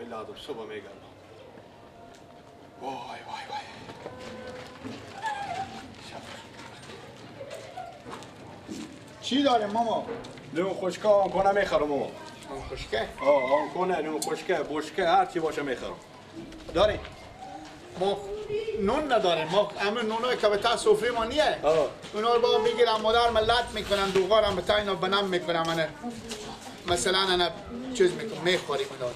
لازم صبح میگردم. وای وای وای. چی داره ماما؟ نون خشکه آنکونه میخرم ماما. نون خشکه؟ آنکونه، نون خشکه، بشکه، هر چی باشه میخرم. داری؟ ما نون نداریم. ما همه نونای که به تا سفره ما نیه. اونا رو با میگیرم مادر ملت میکنم دوغارم به تا اینا بنم میکنم انا مثلا انا چیز میکنم میخوریم اونا.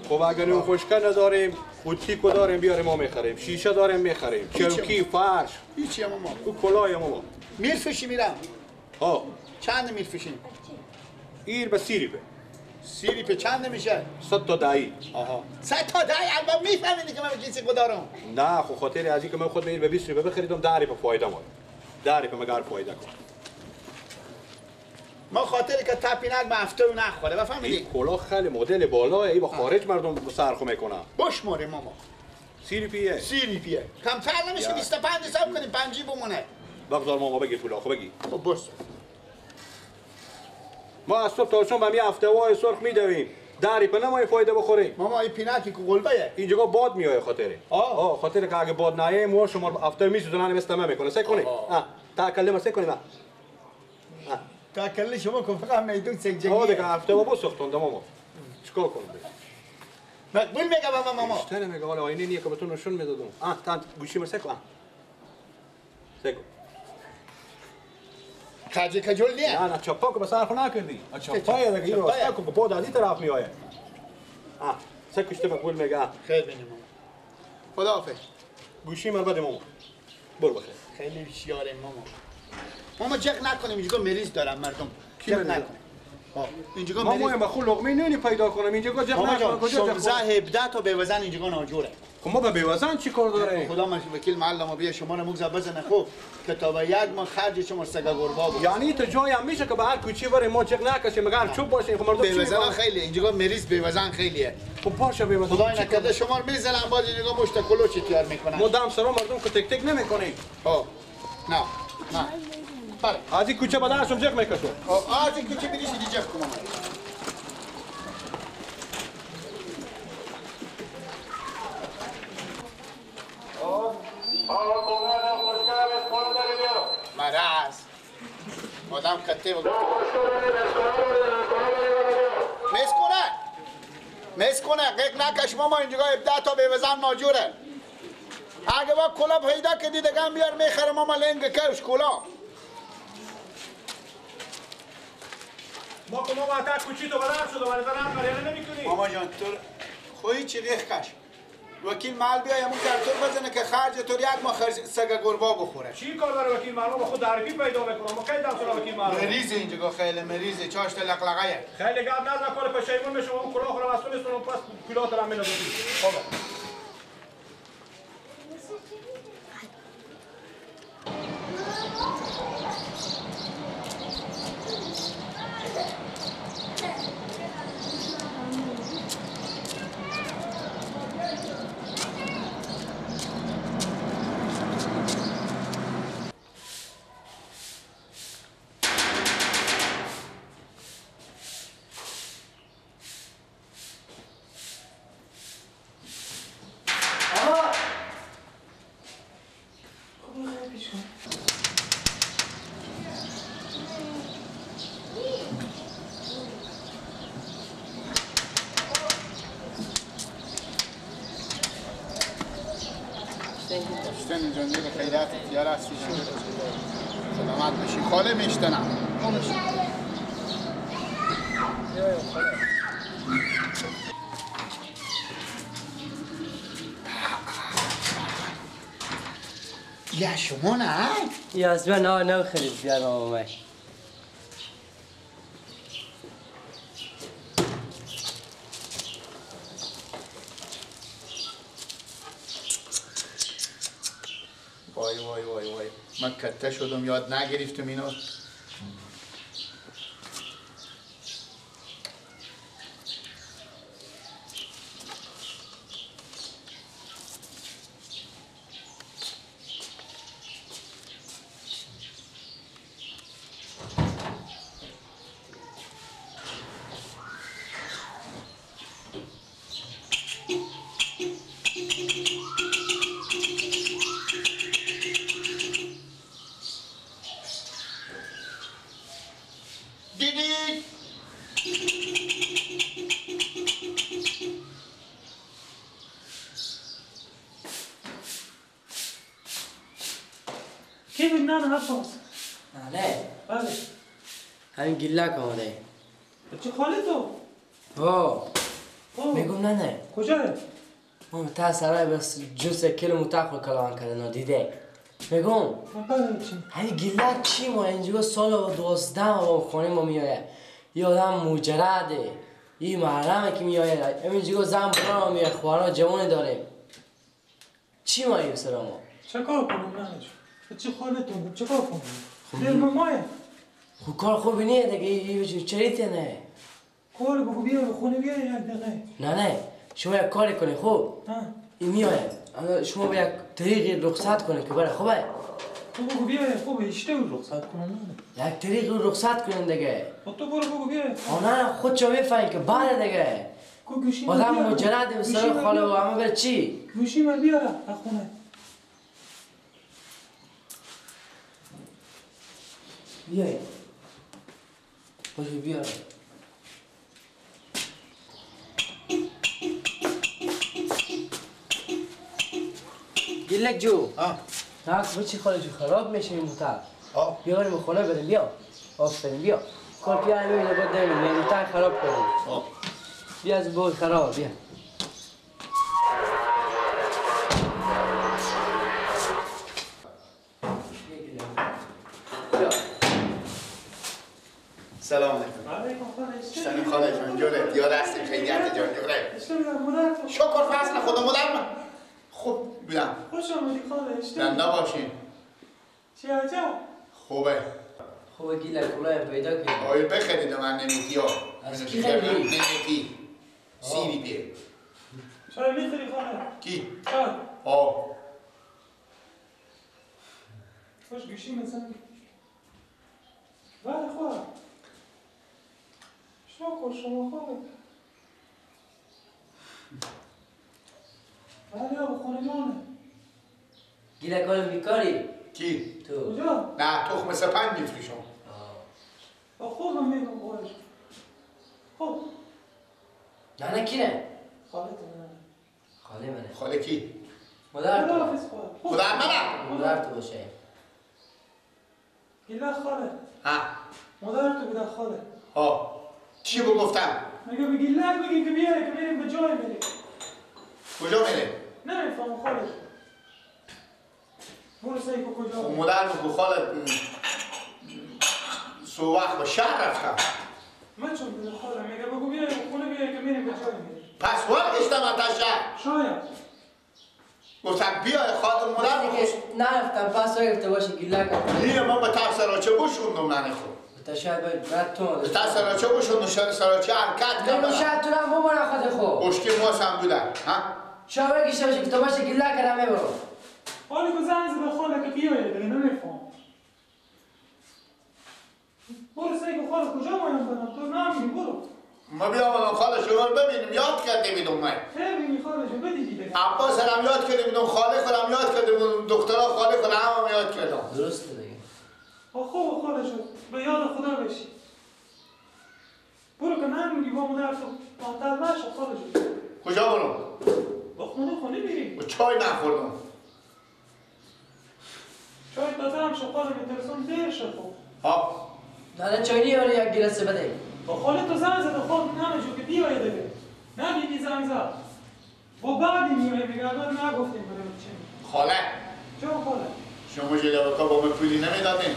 خب اگر نون خشکه نداریم خودتیکو داریم بیاریم ما میخریم. شیشه داریم میخریم. چوکی، فرش. هیچی ماما. او کلاه ماما. میرفشی میرم. چند میرفشیم؟ ایر به 30 روپیه. 30 روپیه چند میشه؟ 100 تا دایی. 100 تا دایی البته میفهمیدی که من به جنسی دارم. نه خب خاطر از اینکه من خود به 20 روپیه بخریدم 10 روپیه فایده مال. 10 روپیه مگر فایده کن. ما خاطر که تپینک به هفته نخوره بفهمیدی؟ این کلاه خیلی مدل بالاه ای با خارج مردم سرخو میکنن. بشماره ماما. 30 روپیه. 30 روپیه. کمتر نمیشه 25 حساب کنیم 5 بمونه. بگذار ماما بگی پولا خب بگی. خب بس. ما از صبح تا شام به می هفته وای سرخ میدویم. 10 روپیه نمای فایده بخوریم. ماما این پینکی که قلبه اینجا باد میاد خاطره. خاطر که اگه باد نیای مو شما هفته میسوزونن مثل میکنه سه کنی. تا کلمه سه کنی تا کلی شما که فقط میدون سنجنگی دیگه هفته با سختونده ماما چیکار کنم مقبول میگه بابا ماما اشتره میگه حالا آینه نیه که بهتون نشون میدادم تا گوشی مرسه کن سگو خرجی کجول نیه نه چپا که بسر خو نکردی چپا دیگه اینو واسه که بود از این طرف میآید سگوشته مقبول میگه خیر بینیم ماما خداحافظ گوشی من بده ماما برو بخیر خیلی هوشیاره ماما جق نکنیم اینجا مریض دارم مردم جق نکنیم اینجا مریض ماما ما خو لقمه نونی پیدا کنم اینجا جق نکنم کجا جق 16 17 تا بوزن اینجا ناجوره خب ما به بوزن چی کار داره خدا من وکیل معلم بیا شما رو مگذار بزنه خوب که تا یک ما خرج شما سگا گربا بود یعنی تو جای هم میشه که به هر کوچی بریم ما جق نکشیم مگر چوب باشه خب مردم چی بوزن خیلی اینجا مریض بوزن خیلیه خب باشه بوزن خدای نکرده شما رو میزنن باز اینجا مشت کلوچی تیار میکنن ما دم سرا مردم که تک تک نمیکنیم نه بله از این کوچه به درشم جق میکشم از این کوچه بیدیش دیگه جق کنم مرز مادم کته بگو میسکنه قیق نکش ماما اینجا 17 تا بوزن ناجوره اگه با کلا پیدا کردی دیگه بیار میخره ماما لنگ کش کلا ما تا کوچی تو بدر شده ولی دارم کاری نمی‌کنی ماما جان تو خوی چی قیق کش وکیل مال بیا یمون کارتون بزنه که خرج تو یک ما سگ گربا بخوره چی کار برای وکیل مال ما خود درکی پیدا میکنم ما کی دم سر وکیل مال مریض اینجا خیلی مریضه چاش لقلقه خیلی گاب نزن کنه پشیمون میشه اون کلاه خورم اصلا نیستون پس کلاه ترام میندازی خب اشتن جنده به خیرات اختیار هستی سلامت بشی خاله میشتنم یا شما نه؟ یا از من نه خرید بیارم آمد وای وای وای وای من کته شدم یاد نگرفتم اینو دیدید؟ کی بود نان عباس؟ نه بله. همین گیلک آمده. چه خاله تو؟ میگم نه کجاه؟ اون تا سرای بس جوس کلو متاخر کلان کردن دیده. میگم همین گیلک چی ما اینجا سال 12 ما خونه ما میایه. یه آدم مجرده. یه محرمه که میایه. اینجا زن برا میایه خوارا جوانی داریم. چی ما این سر ما؟ چه کار کنم نانجو؟ چه خاله تو؟ چه کار کنم؟ دل مامایه. خب کار خوبی نیه دیگه چریتی نه. کار بگو بیا به خونه بیا یک دقیقه. نه شما یک کاری کنی خوب. این میایه. شما به یک طریقی رخصت کنی که بره خوبه. تو بگو بیا خوبه اشته رو رخصت کنم نه. یک طریقی رخصت کنین دیگه. تو برو بگو بیا. نه خود چه میفهمی که بعد دیگه. آدم مجرد به سر خاله و همه بره چی؟ گوشی من بیاره خونه. بیایی. باشه بیاره. گیلک جو. نه بچی خاله جو خراب میشه این موتر. بیاریم به خونه بریم بیا. آفرین بیا. کار پیانه میبینه باید نمیدیم موتر خراب کنیم. بیا از بود خراب بیا. سلام علیکم. شتن خاله جان جوره یاد هستیم خیلیت جان جوره. شکر فصل خدا مادرم. خوب بیدم. خوش آمدی خاله. زنده باشین. چی عجب؟ خوبه. خوبه گیلک کلاه پیدا کنی. آیا بخرید من نمیتی ها. از کی خریدی؟ نمیتی. سیری بیه. چای میخوری خاله؟ کی؟ چای. خوش گوشی مثلا. بله خواه. شما خواه. بله به خونه مانه. گیلک حالا بیکاری؟ کی؟ تو. کجا؟ نه تخم سپنگ میفروشم. خوبم میگم خواهش. خوب. نه کی نه؟ خاله تو نه. خاله منه. خاله کی؟ مادر تو. مادر منه؟ مادر تو باشه. گیلک خاله. مادر تو بوده خاله. چی گفتم؟ میگه به گیلک بگیم که بیایی که بریم به جای بریم. کجا میره؟ نمیفهم خاله. برو سعی که کجا بریم. مادر بگو خاله سو وقت به شهر رفتم. من چون بوده خاله میگه بگو بیایی به خونه بیایی که بریم به جای بریم. پس ورگشتم از شهر. شاید. گفتم بیای خاله مادر بگو. نرفتم پس گرفته باشه گیلک. نیه من به تر سراچه بشوندم ننه خود. تا شاید باید رد تو به تر سراچه بشوندم سراچه حرکت کنم. نمیشه تو هم ببرن خود خوب. بشکی موس هم بودن. شاید گیشته باشه که تو باشه گیلک هم میبرو. حالی که زنگ زده خاله که بیایی دیگه نمیفهم. برو سعی که خاله کجا مایم کنم تو نمیگی برو. ما بیام الان خاله شما رو ببینیم یاد کرده میدونم من. ببینی خاله جو بدی دیگه. عباس هم یاد کرده میدونم خاله خودم یاد کرده میدونم دکترها خاله خودم هم یاد کردم. درسته دیگه. خوب خاله جو به یاد خدا بشی. برو که نمیگی با مادر تو معطل نشه خاله جو. کجا برم؟ با خونه بیریم. چای نخوردم. چای تازه هم شو خاله میترسون دیر شد خوب. نه چای نیاری یک گیلسه بده. با خاله تو زنگ زده خود نمیشو که بیایی دیگه. نمیگی زنگ زد. با بعدی میگه میگه اگر نگفتیم بریم چی؟ خاله. چه خاله؟ شما جلوکا با من پولی نمیدادین؟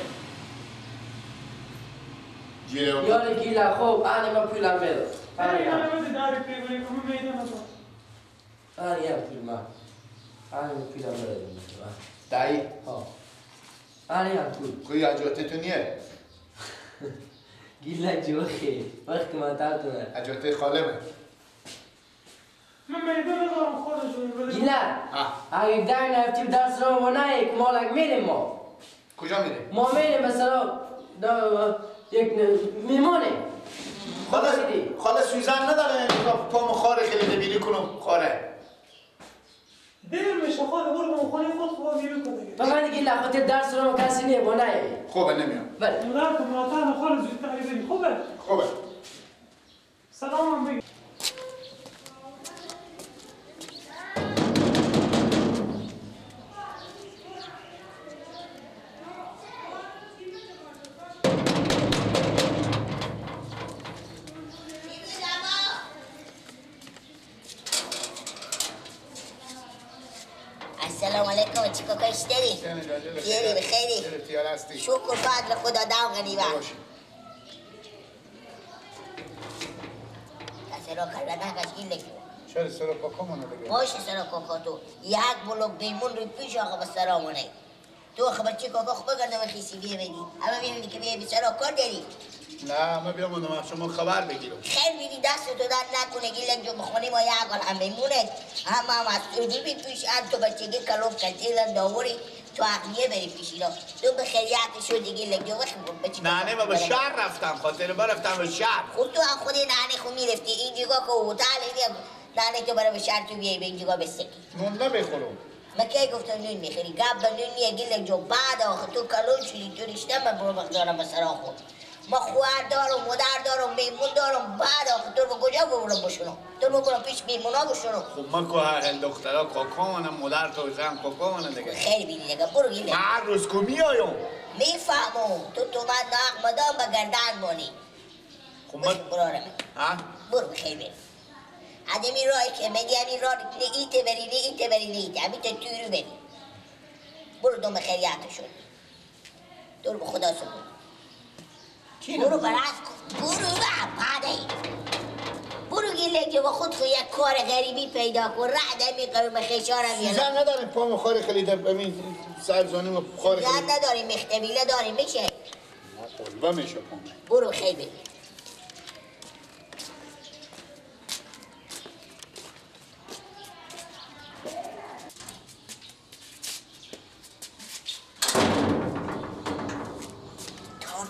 یاری گیلک خوب آنی من پولم بده. من بده داری پی بری که من میدم از آنی هم پول من. آنی من پولم بده. دایی؟ آنی هم پول. کوی اجوتتونیه؟ گیلک جو خیلی. وقتی من ترتونه. اجوته خاله من میدم ندارم خاله جو. گیلک. اگه در نفتیم درس رو ما نه یک مالک میریم ما. کجا میریم؟ ما میریم مثلا یک میمونه. خاله سوزن نداره پامو خاره خیلی نبینی کنم خاره. دیر میشه خاله برو به خونه خود خواه بیرون کن دیگه. و من گیلا خاطر درس رو کسی نیه با نیمی. خوبه نمیام. بله. مدار کن ماتان خاله زودتر بریم خوبه؟ خوبه. سلام هم بگی. السلام علیکم چیکار داری؟ دیری بخیری؟ شکر فضل خدا دام غنیمت کسی را کردن کشکیل لگی چرا سر کوکو منو بگیر؟ باشه سر کوکو تو یک بلوک بیمون رو پیش آقا به سرامونه تو خبر چی کوکو خوب بگرده و خیسی بیه بدی اما بیمونی که بیه بسرا کار داری نه ما بیام اونم شما خبر بگیرم خیلی بیدی دست تو در نکنه گیلک جو بخونی ما یک حال هم بیمونه هم مسئولی بی پیش تو بچگی کلوب کتیلن داوری تو عقلیه بری پیشی را تو به خیریت شدی گیلک جو بخی نه با به شهر رفتم خاطر با رفتم به شهر خود تو هم خودی نانه خود میرفتی این جگاه که اوتال اینی نانه تو برای به شهر تو بیایی به این جگاه بسکی نون نمیخورم من کی گفتم نون میخوری گب به نون میه گیلک جو بعد آخه تو کلون شدی تو رشته من برو بخدارم به سرا خود ما خوار دارم مادر دارم میمون دارم بعد آخه تو رو کجا ببرم بشونم تو رو برم پیش میمونا بشونم خب من که هر دخترها کوکو منم مادر تو زن کوکو منم دیگه خیلی بیدی دیگه برو گیلک هر روز که میایم میفهمم تو من ناق مدام به گردن بانی خب برو برارم ها برو بخیر بریم آدمی راهی که میگی همین راه نه ایته بری نه ایته بری نه ایته همین تو رو بری برو دو بخیریت شد دور به خدا سبون برو براز برو بعده برو گیله که با خود خود یک کار غریبی پیدا کن رعده میکنم به خیشارم یه سیزن نداریم پامو خاری خیلی در ببین سرزانیم خاری خیلی زن نداریم مختبیله داریم میشه قلبه میشه پامو برو خیلی بری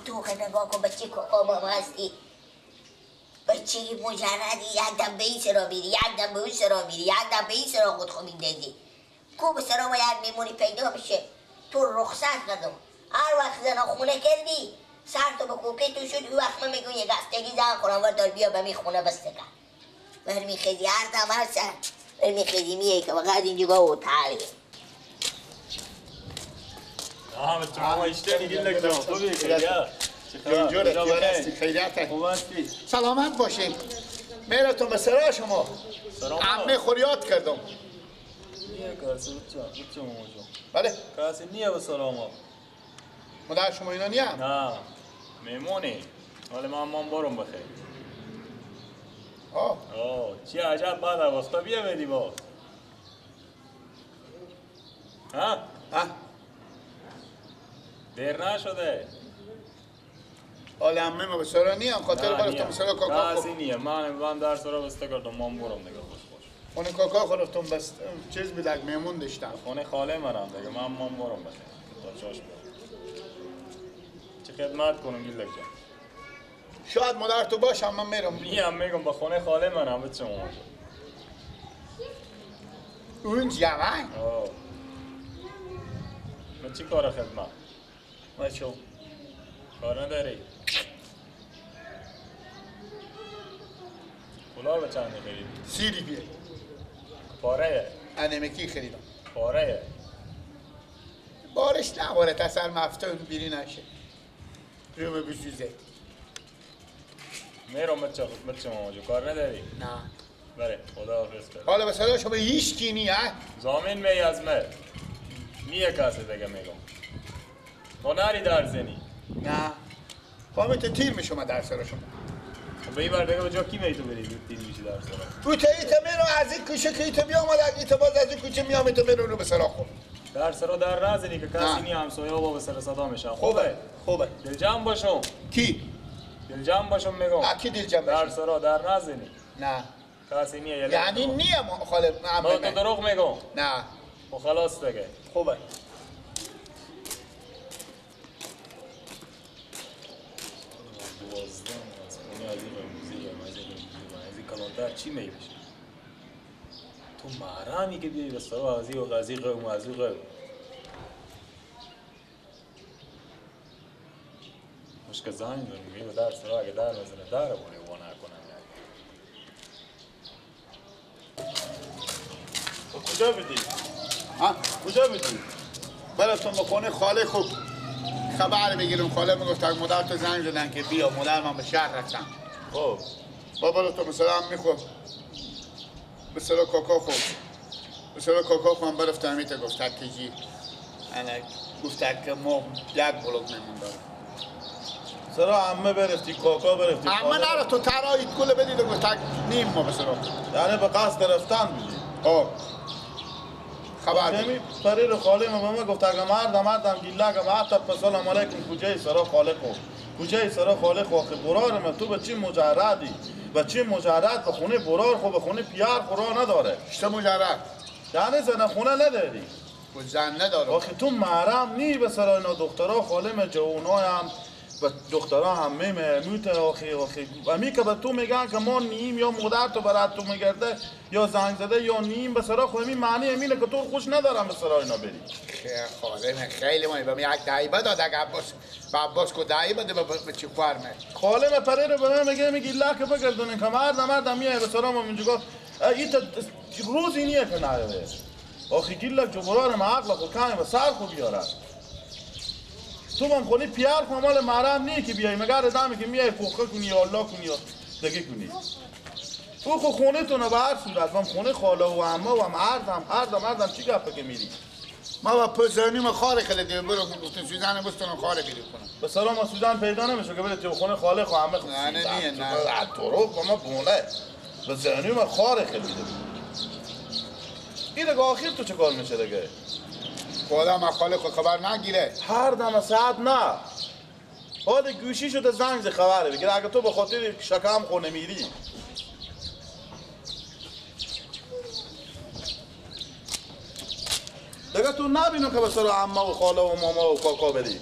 تو که نگاه کن بچه که آمام هستی بچه مجردی یک دم به این سرا میری یک دم به اون سرا میری یک دم به این سرا خود خود میدهی کو به سرا باید میمونی پیدا بشه تو رخصت کردم هر وقت زنا خونه کردی سر تو به کوکه تو شد او وقت من میگون یک هفتگی زن خورم ور دار بیا به می خونه بسته کن برمی خیدی هر دم هر سر برمی خیدی میه که وقت اینجا و تالیه شما اشتری گیلک جان خوبی خیلیه اینجوره خیلیت سلامت باشین میرتون به سرا شما عمه خوریات کردم نیه کسی بچه ماما جان بله کسی نیه به سلاما مادر شما اینا نیم نه میمونی ولی من برم بخیر آه چی عجب بعد وقتا بیا بدی باز ها دیر نشده حالا عمه ما به سرا نیم خاطر برفتم به سرا کاکا کسی نیه من درس را بسته کردم من برم دیگه خوش خونه کاکا خورفتم بس چیز بیدک میمون داشتم خونه خاله منم دیگه من برم بخیر تا چاش برم چه خدمت کنم گیلک جان شاید مادر تو باشم من میرم میگم به خونه خاله منم بچه ماما جان اون جوان من چی کار خدمت بچو کار نداری کلاه به چند خریدی؟ سیری بیه پاره انمکی خریدم پاره بارش نباره تسر مفتون بیری نشه رومه بشوزه میرم بچه ماما جو کار نداری؟ نه بره خدا حافظ کرد حالا به صدا شما هیچ کی نی ها زامین می از مر نیه کسی دیگه میگم هنری در زنی نه فهمت تیر میشم در سر شما به این بر دیگه به جا کی می تو بری تیر میشی در سرا او تا ایتا میرو از این کوچه که ایتا میام از ایتا باز از این کوچه میام ایتا میرو به سرا خود در سرا در نزنی که کسی نی همسایه با به سر صدا میشن خوبه دل جمع باشم کی؟ دل جمع باشم میگم کی دل جمع در باشم؟ سرا در نزنی نه کسی نیه یعنی نیم خاله با تو دروغ میگم نه و خلاص دیگه خوبه از این کلانتر چی میبشه تو محرمی که بیایی به سرا ازی و غزی قوم و ازی قوم مشکل زنگ داریم میگه به در سرا اگه در بزنه در بونه و نکنم کجا بدی؟ ها؟ کجا بدی؟ براتون به خونه خاله خوب خبر بگیرم. خاله میگفت اگه مادر تو زنگ زدن که بیا، مادر من به شهر رفتم. خب بابا تو مثلا میخوام به سرا کاکا خوب به سرا کاکا خوب برفتم میته گفت که جی انا گفت که ما یک بلوک میمون دارم. سرا عمه برفتی کاکا برفتی اما نره تو ترایید کل بدید و گفت نیم ما به سرا یعنی به قصد رفتن بودی خبر نمی پری رو خاله ما به ما گفت اگه مردم گیله که معتب سلام علیکم کجای سرا خاله خو کجای سرا خاله خو که برار من تو به چی مجردی و چی مجرد به خونه برار خو به خونه پیار خورا نداره چه مجرد یعنی زن خونه نداری و زن نداره آخه تو محرم نی به سرا اینا دخترها خاله جوانای هم و دخترها همه میموت آخه امی که به تو میگن که ما نیم یا مادر تو برات تو میگرده یا زنگ زده یا نیم به سرا خو همین معنی همینه که تو خوش ندارم به سرا اینا بری خاله من خیلی مایی به من یک دعیبه داد اگه عباس کو دعیبه ده به چی خوارمه خاله من پره رو به من میگی لاکه بگردونین که مردم میای به سرا ما منجگاه ایت روزی نیه که نایه آخه گیلک جبران ما عقل خو کنه و سر خو بیاره تو من خونی پیار خو مال محرم نیه که بیای مگر ادامه که میای خوخه کنی یا الله کنی یا دگه کنی تو خو خونه تو نه به هر صورت من خونه خاله و عمه و مردم چی گپه که میری ما با پزنیم خاره خیلی دیگه برو گفتن سوزن بستون خاره بیرون کنم به سلام ما سوزن پیدا نمیشه که بره تو خونه خاله خو عمه خو نه نیه نه تو رو با ما بونه به ذهنیم خاره خیلی دیگه این دیگه آخر تو چه کار میشه دیگه خدا ما خاله خود خبر نگیره هر دم ساعت نه حال گوشی شده زنگ خبره بگیره اگه تو به خاطر شکم خونه میری دیگه تو نبینم که به سر عمه و خاله و ماما و کاکا بری